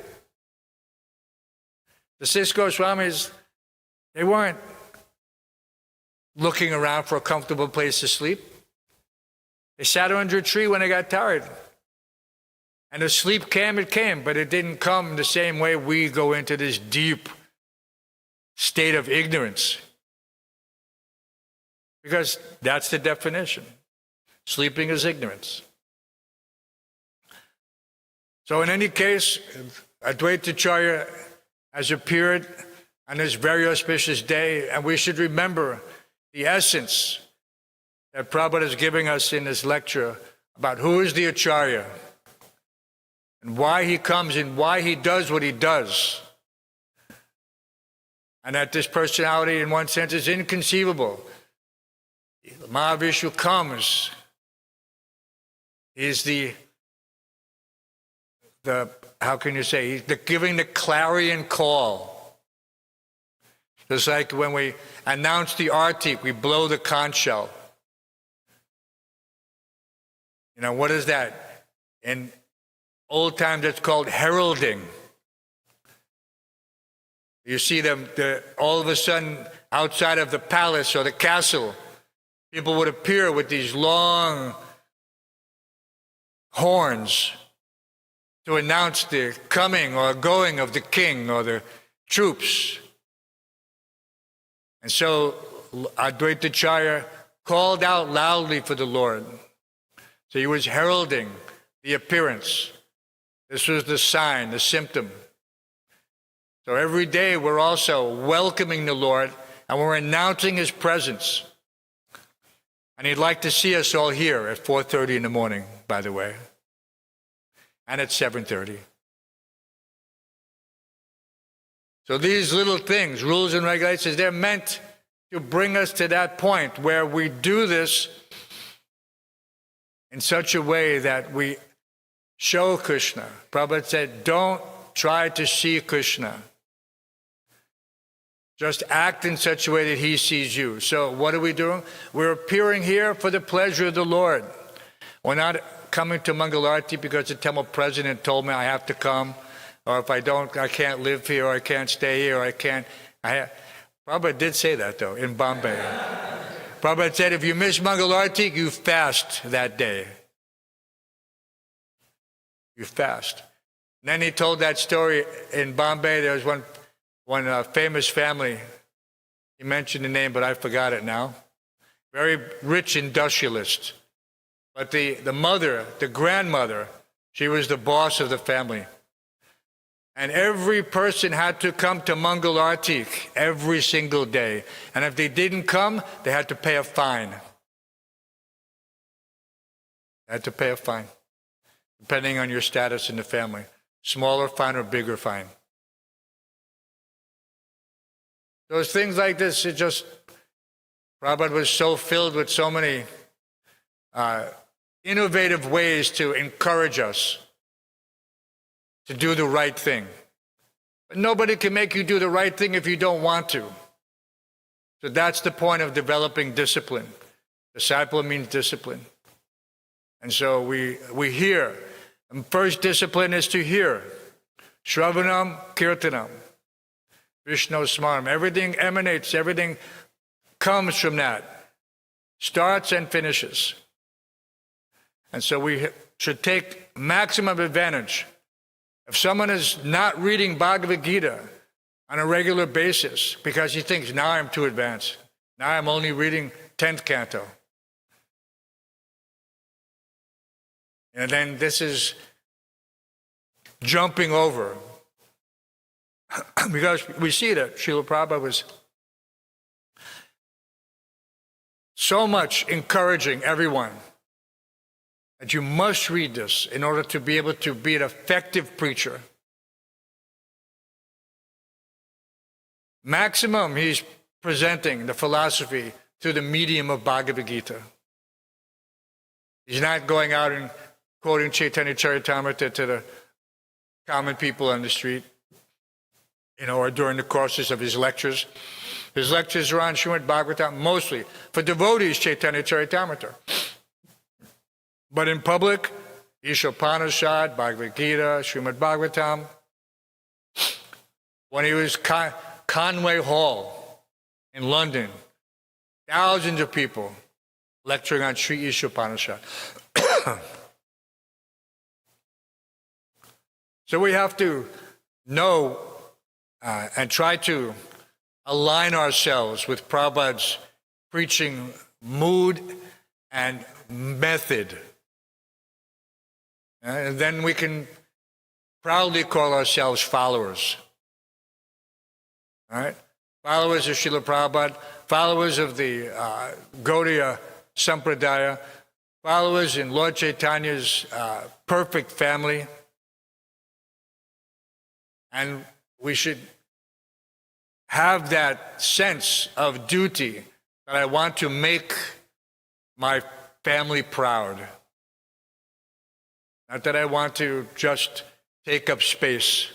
The 6 Goswamis, they weren't looking around for a comfortable place to sleep. They sat under a tree when they got tired. And the sleep came, but it didn't come the same way we go into this deep state of ignorance. Because that's the definition. Sleeping is ignorance. So in any case, Advaita Acharya has appeared on this very auspicious day, and we should remember the essence that Prabhupada is giving us in this lecture about who is the Acharya and why he comes and why he does what he does. And that this personality, in one sense, is inconceivable. Mahavishnu comes. He's the how can you say, he's giving the clarion call. Just like when we announce the artik, we blow the conch shell. You know, what is that? In old times, it's called heralding. You see them, all of a sudden, outside of the palace or the castle, people would appear with these long horns to announce the coming or going of the king or the troops. And so Advaita Acharya called out loudly for the Lord. So he was heralding the appearance. This was the sign, the symptom. So every day we're also welcoming the Lord and we're announcing his presence. And he'd like to see us all here at 4:30 in the morning, by the way, and at 7:30. So these little things, rules and regulations, they're meant to bring us to that point where we do this in such a way that we show Krishna. Prabhupada said, don't try to see Krishna. Just act in such a way that he sees you. So what are we doing? We're appearing here for the pleasure of the Lord. We're not coming to Mangalarti because the temple president told me I have to come, or if I don't, I can't live here, or I can't stay here, or I can't. Prabhupada did say that, though, in Bombay. Prabhupada said, if you miss Mangalarti, you fast that day. You fast. And then he told that story in Bombay. There was one famous family. He mentioned the name, but I forgot it now. Very rich industrialist. But the mother, the grandmother, she was the boss of the family. And every person had to come to Mangal Artik every single day. And if they didn't come, they had to pay a fine. They had to pay a fine, depending on your status in the family. Smaller fine or bigger fine. Those things like this, it just, Prabhupada was so filled with so many innovative ways to encourage us to do the right thing. But nobody can make you do the right thing if you don't want to. So that's the point of developing discipline. Disciple means discipline. And so we hear. And first discipline is to hear. Shravanam, Kirtanam. Vishnu Smaram. Everything emanates, everything comes from that. Starts and finishes. And so we should take maximum advantage. If someone is not reading Bhagavad Gita on a regular basis because he thinks, now I'm too advanced. Now I'm only reading 10th canto. And then this is jumping over. Because we see that Srila Prabhupada was so much encouraging everyone that you must read this in order to be able to be an effective preacher. Maximum, he's presenting the philosophy through the medium of Bhagavad Gita. He's not going out and quoting Chaitanya Charitamrita to the common people on the street, or during the courses of his lectures. His lectures are on Srimad Bhagavatam, mostly for devotees, Chaitanya Charitamrita. But in public, Ishopanishad, Bhagavad Gita, Srimad Bhagavatam. When he was Conway Hall in London, thousands of people lecturing on Sri Ishopanishad. So we have to know and try to align ourselves with Prabhupada's preaching mood and method. And then we can proudly call ourselves followers. All right? Followers of Srila Prabhupada, followers of the Gaudiya Sampradaya, followers in Lord Chaitanya's perfect family. And we should have that sense of duty that I want to make my family proud. Not that I want to just take up space.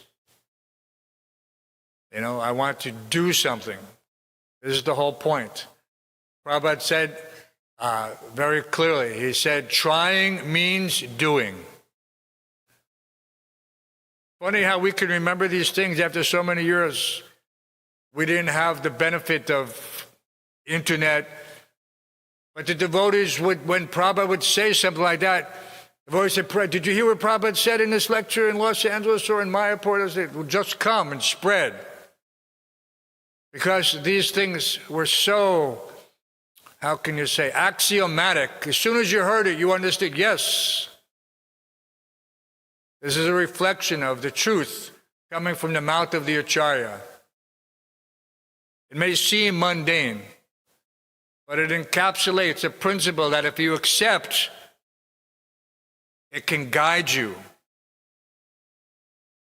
I want to do something. This is the whole point. Prabhupada said very clearly, he said, trying means doing. Funny how we can remember these things after so many years. We didn't have the benefit of internet. But the devotees would, when Prabhupada would say something like that, the devotees said, did you hear what Prabhupada said in this lecture in Los Angeles or in Mayapur? It would just come and spread. Because these things were so, how can you say, axiomatic. As soon as you heard it, you understood, yes. This is a reflection of the truth coming from the mouth of the Acarya. It may seem mundane, but it encapsulates a principle that if you accept, it can guide you.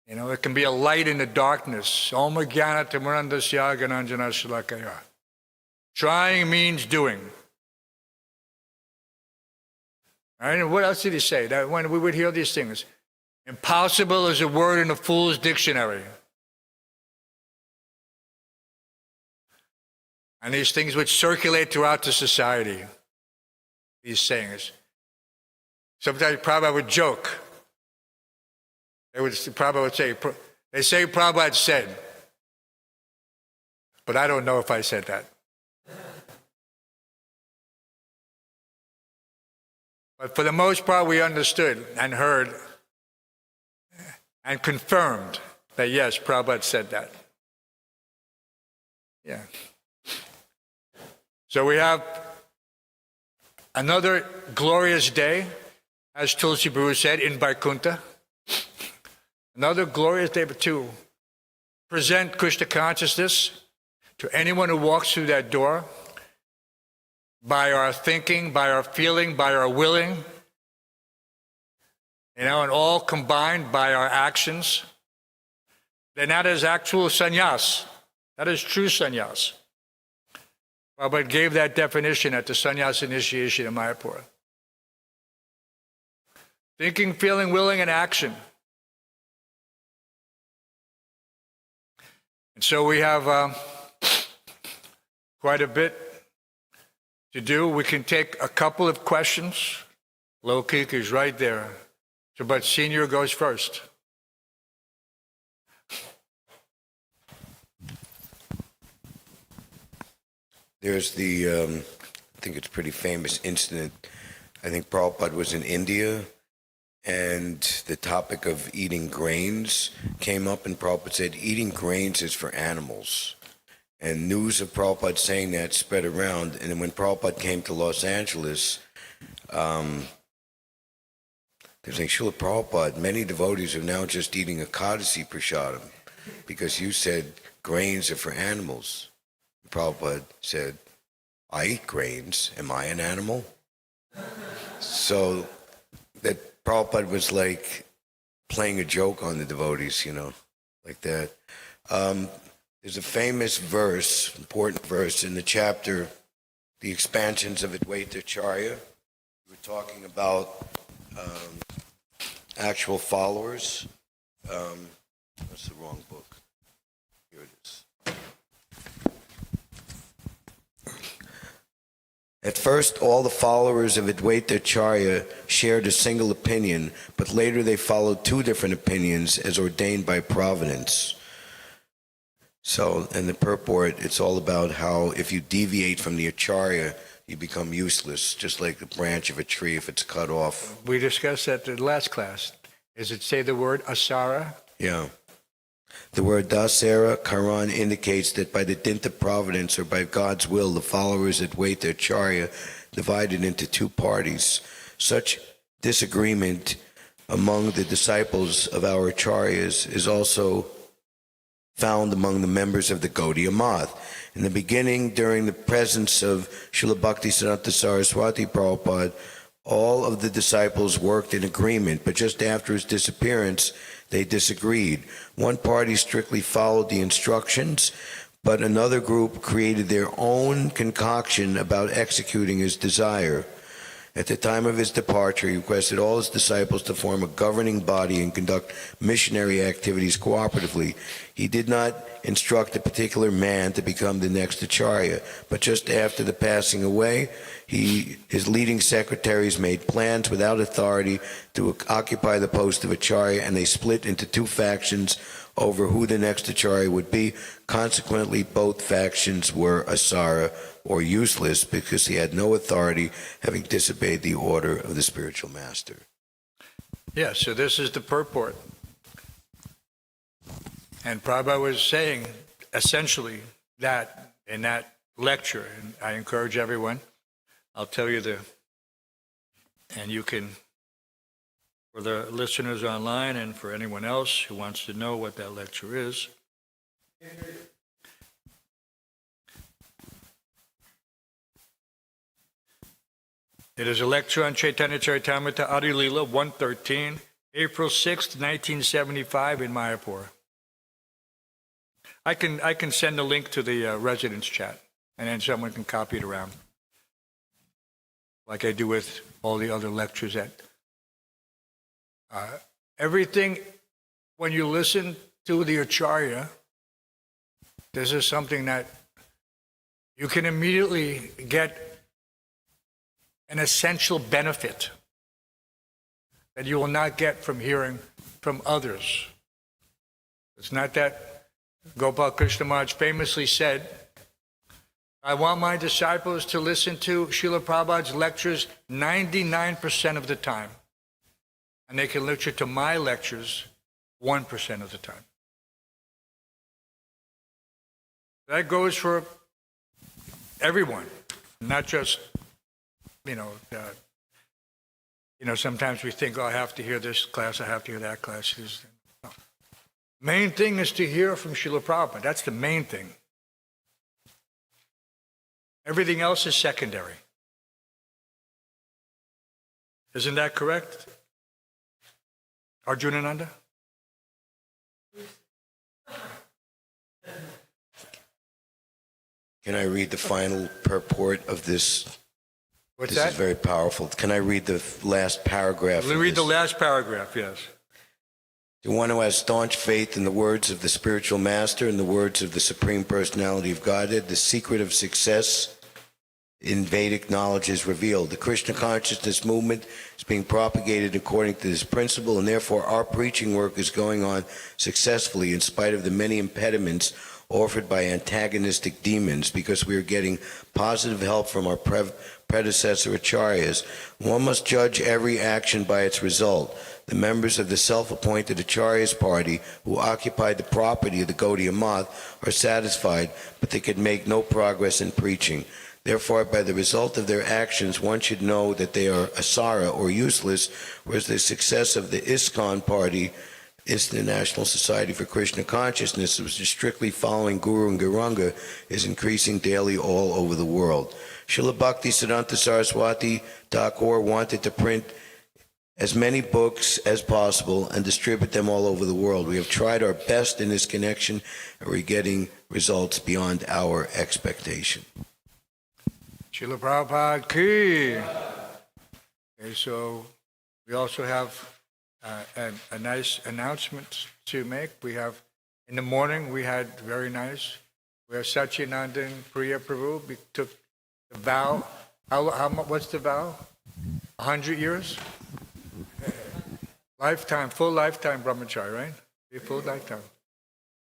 It can be a light in the darkness. Om Jnana Timurandasya Gananjana Shalakaya. Trying means doing. All right, and what else did he say? That when we would hear these things, impossible is a word in a fool's dictionary. And these things would circulate throughout the society, these sayings. Sometimes Prabhupada would joke. Prabhupada would say, they say Prabhupada said, but I don't know if I said that. But for the most part, we understood and heard and confirmed that, yes, Prabhupada said that. Yeah. So we have another glorious day, as Tulsi Prabhu said, in Vaikuntha. Another glorious day to present Krishna consciousness to anyone who walks through that door by our thinking, by our feeling, by our willing, and all combined by our actions. Then that is actual sannyas. That is true sannyas. Prabhupada gave that definition at the sannyas initiation in Mayapur. Thinking, feeling, willing, and action. And so we have quite a bit to do. We can take a couple of questions. Lokik is right there. So, but Senior goes first. There's the, I think it's a pretty famous incident. I think Prabhupada was in India, and the topic of eating grains came up, and Prabhupada said, eating grains is for animals. And news of Prabhupada saying that spread around, and then when Prabhupada came to Los Angeles, they were saying, Srila Prabhupada, many devotees are now just eating Ekadasi prasadam because you said grains are for animals. Prabhupada said, I eat grains. Am I an animal? So that Prabhupada was like playing a joke on the devotees, like that. There's a famous verse, important verse in the chapter, The Expansions of Advaita Acharya. We're talking about actual followers. That's the wrong book. Here it is. At first, all the followers of Advaita Acharya shared a single opinion, but later they followed two different opinions as ordained by providence. So, in the purport, it's all about how if you deviate from the Acharya, you become useless, just like the branch of a tree if it's cut off. We discussed that in the last class. Does it say the word asara? Yeah. The word dasera, Karan, indicates that by the dint of providence or by God's will, the followers at Advaita Acharya divided into two parties. Such disagreement among the disciples of our Acharyas is also found among the members of the Gaudiya Math. In the beginning, during the presence of Srila Bhaktisiddhanta Saraswati Prabhupada, all of the disciples worked in agreement, but just after his disappearance, they disagreed. One party strictly followed the instructions, but another group created their own concoction about executing his desire. At the time of his departure, he requested all his disciples to form a governing body and conduct missionary activities cooperatively. He did not instruct a particular man to become the next Acharya, but just after the passing away, his leading secretaries made plans without authority to occupy the post of Acharya, and they split into two factions over who the next Acharya would be. Consequently, both factions were asara, or useless, because he had no authority, having disobeyed the order of the spiritual master. Yeah, so this is the purport. And Prabhupada was saying, essentially, that in that lecture, and I encourage everyone, I'll tell you and you can, for the listeners online and for anyone else who wants to know what that lecture is. It is a lecture on Chaitanya Charitamrita Adi Leela 113, April 6th, 1975 in Mayapur. I can send a link to the residence chat, and then someone can copy it around, like I do with all the other lectures. Everything, when you listen to the Acharya, this is something that you can immediately get an essential benefit that you will not get from hearing from others. It's not that Gopal Krishna Maharaj famously said, I want my disciples to listen to Srila Prabhupada's lectures 99% of the time, and they can listen to my lectures 1% of the time. That goes for everyone, not just sometimes we think, I have to hear this class, I have to hear that class. No. Main thing is to hear from Srila Prabhupada. That's the main thing. Everything else is secondary. Isn't that correct, Arjunananda? Can I read the final purport of this? What's this that? Is very powerful. Can I read the last paragraph? Let me read the last paragraph, yes. To one who has staunch faith in the words of the spiritual master and the words of the Supreme Personality of Godhead, the secret of success in Vedic knowledge is revealed. The Krishna consciousness movement is being propagated according to this principle, and therefore our preaching work is going on successfully in spite of the many impediments offered by antagonistic demons, because we are getting positive help from our predecessor acharyas. One must judge every action by its result. The members of the self-appointed acharyas party who occupied the property of the Gaudiya Math are satisfied, but they can make no progress in preaching. Therefore, by the result of their actions, one should know that they are asara, or useless, whereas the success of the ISKCON party, International Society for Krishna Consciousness, which is strictly following Guru and Gauranga, is increasing daily all over the world. Srila Bhaktisiddhanta Saraswati Thakur wanted to print as many books as possible and distribute them all over the world. We have tried our best in this connection, and we're getting results beyond our expectation. Srila Prabhupada ki. Okay, so we also have a nice announcement to make. We have, in the morning, we had very nice, we have Satchidananda Priya Prabhu. We took the vow. What's the vow? 100 years? Lifetime, full lifetime brahmachari, right? A full lifetime.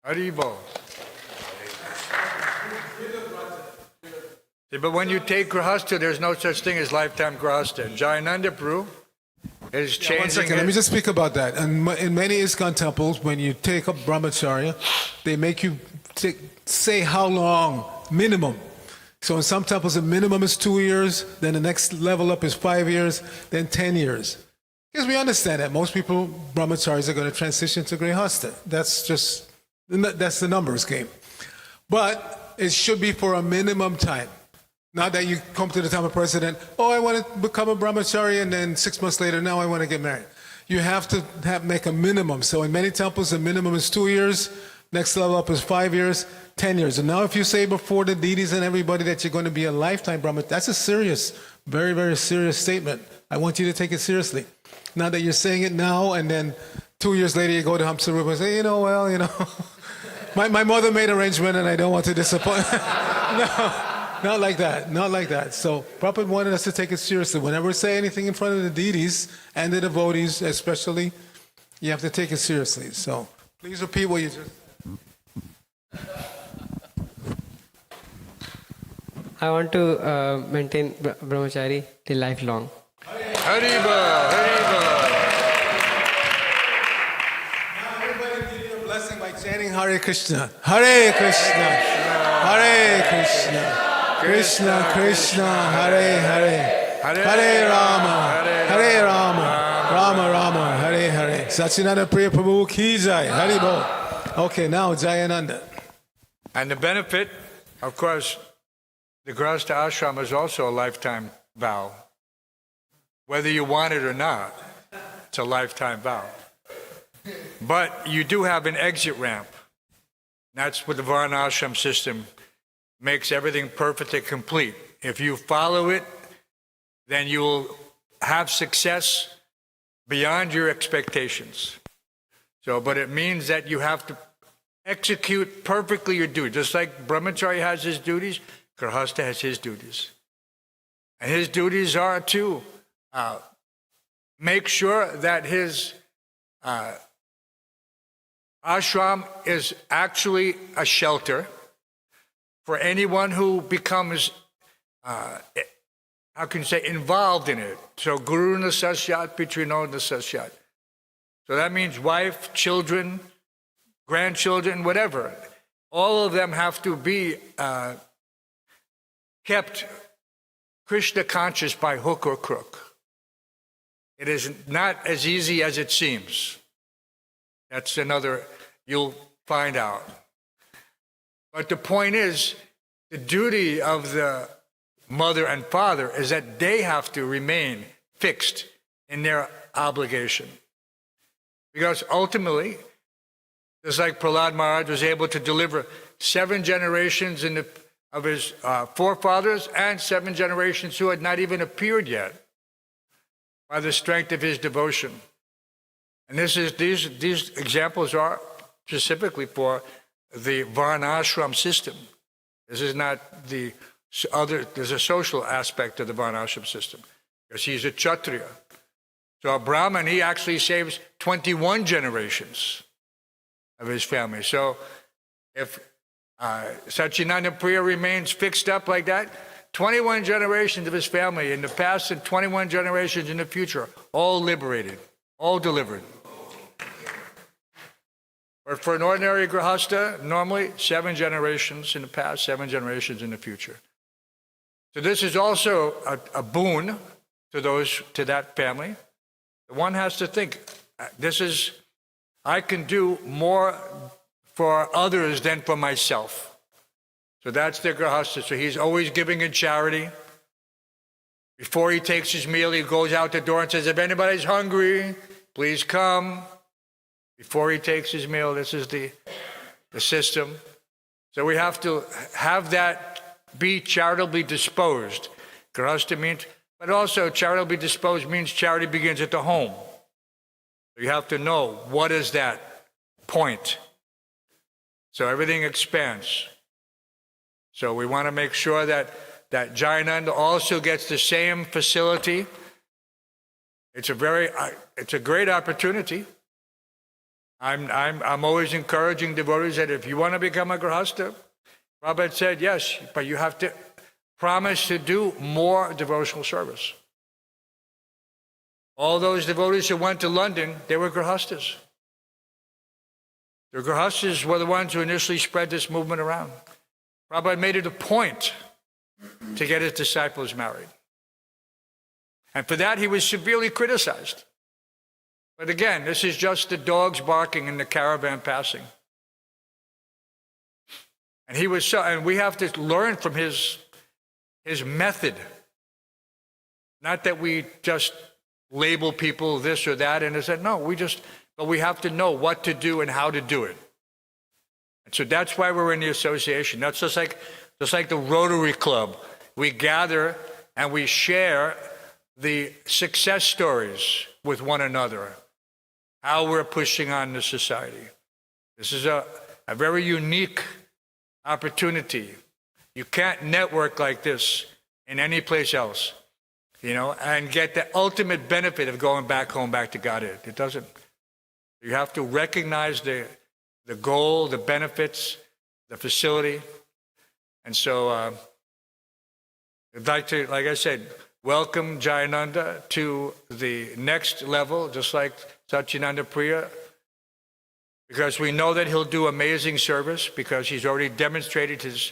Haribol. But when you take grahastha, there's no such thing as lifetime grahastha. And Jayananda Prabhu is changing. One second, let me just speak about that. And in many ISKCON temples, when you take up brahmacharya, they make you say how long, minimum. So in some temples, the minimum is 2 years, then the next level up is 5 years, then 10 years. Because we understand that most people, brahmacharis, are going to transition to grihastha. That's the numbers game. But it should be for a minimum time. Not that you come to the Tamil president, I want to become a brahmachari, and then 6 months later, now I want to get married. You have to make a minimum. So in many temples, the minimum is 2 years, next level up is 5 years, 10 years. And now if you say before the deities and everybody that you're going to be a lifetime brahmachari, that's a serious, very, very serious statement. I want you to take it seriously. Not that you're saying it now, and then 2 years later you go to Hansarupa and say, my mother made arrangement and I don't want to disappoint. No. Not like that, not like that. So Prabhupada wanted us to take it seriously. Whenever we say anything in front of the deities and the devotees especially, you have to take it seriously. So please repeat what you just... I want to maintain brahmachari till lifelong. Hariba, Hariba. Now everybody give you a blessing by chanting Hare Krishna. Hare Krishna. Hare Krishna. Krishna Krishna Hare Hare Hare Rama Hare Rama Rama Rama Hare Hare Satchidananda Priya Prabhu ki jai Haribol. Okay, now Jayananda. And the benefit, of course, the grahastha ashram is also a lifetime vow. Whether you want it or not, it's a lifetime vow. But you do have an exit ramp. That's what the varnashram system makes everything perfectly complete. If you follow it, then you will have success beyond your expectations. But it means that you have to execute perfectly your duty. Just like brahmachari has his duties, grahastha has his duties. And his duties are to make sure that his ashram is actually a shelter for anyone who becomes, involved in it. So, guru nasasyat, pitrino nasasyat. So that means wife, children, grandchildren, whatever. All of them have to be kept Krishna conscious by hook or crook. It is not as easy as it seems. That's another, you'll find out. But the point is, the duty of the mother and father is that they have to remain fixed in their obligation. Because ultimately, just like Prahlad Maharaj was able to deliver 7 generations of his forefathers and 7 generations who had not even appeared yet by the strength of his devotion. And these examples are specifically for the varnashram system. This is not there's a social aspect of the varnashram system, because he's a kshatriya. So a Brahmin, he actually saves 21 generations of his family. So if Satchidananda Priya remains fixed up like that, 21 generations of his family in the past and 21 generations in the future, all liberated, all delivered. Or for an ordinary grahastha, normally 7 generations in the past, 7 generations in the future. So this is also a boon to that family. One has to think, I can do more for others than for myself. So that's the grahastha. So he's always giving in charity. Before he takes his meal, he goes out the door and says, if anybody's hungry, please come. Before he takes his meal, this is the system. So we have to have that be charitably disposed. Grihastha means, but also charitably disposed means charity begins at the home. You have to know what is that point. So everything expands. So we want to make sure that Jayananda also gets the same facility. It's a great opportunity. I'm always encouraging devotees that if you want to become a Grihastha, Prabhupada said yes, but you have to promise to do more devotional service. All those devotees who went to London, they were Grihasthas. The Grihasthas were the ones who initially spread this movement around. Prabhupada made it a point to get his disciples married. And for that, he was severely criticized. But again, this is just the dogs barking and the caravan passing. And and we have to learn from his method. Not that we just label people this or that, and said, no, but we have to know what to do and how to do it. And so that's why we're in the association. That's just like the Rotary Club. We gather and we share the success stories with one another, how we're pushing on the society. This is a very unique opportunity. You can't network like this in any place else, and get the ultimate benefit of going back home, back to Godhead. It doesn't. You have to recognize the goal, the benefits, the facility. And so I'd like to, like I said, welcome Jayananda to the next level, just like Satchidananda Priya, because we know that he'll do amazing service because he's already demonstrated his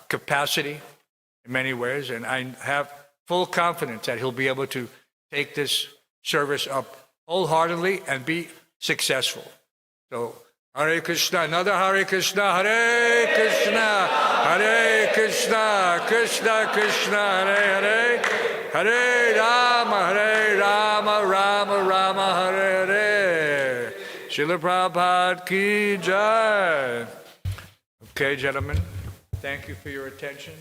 capacity in many ways, and I have full confidence that he'll be able to take this service up wholeheartedly and be successful. So, Hare Krishna, another Hare Krishna, Hare Krishna, Hare Krishna, Krishna Krishna, Hare Hare, Hare Rama, Rama Rama, Hare Hare. Srila Prabhupada ki jai. Okay, gentlemen, thank you for your attention.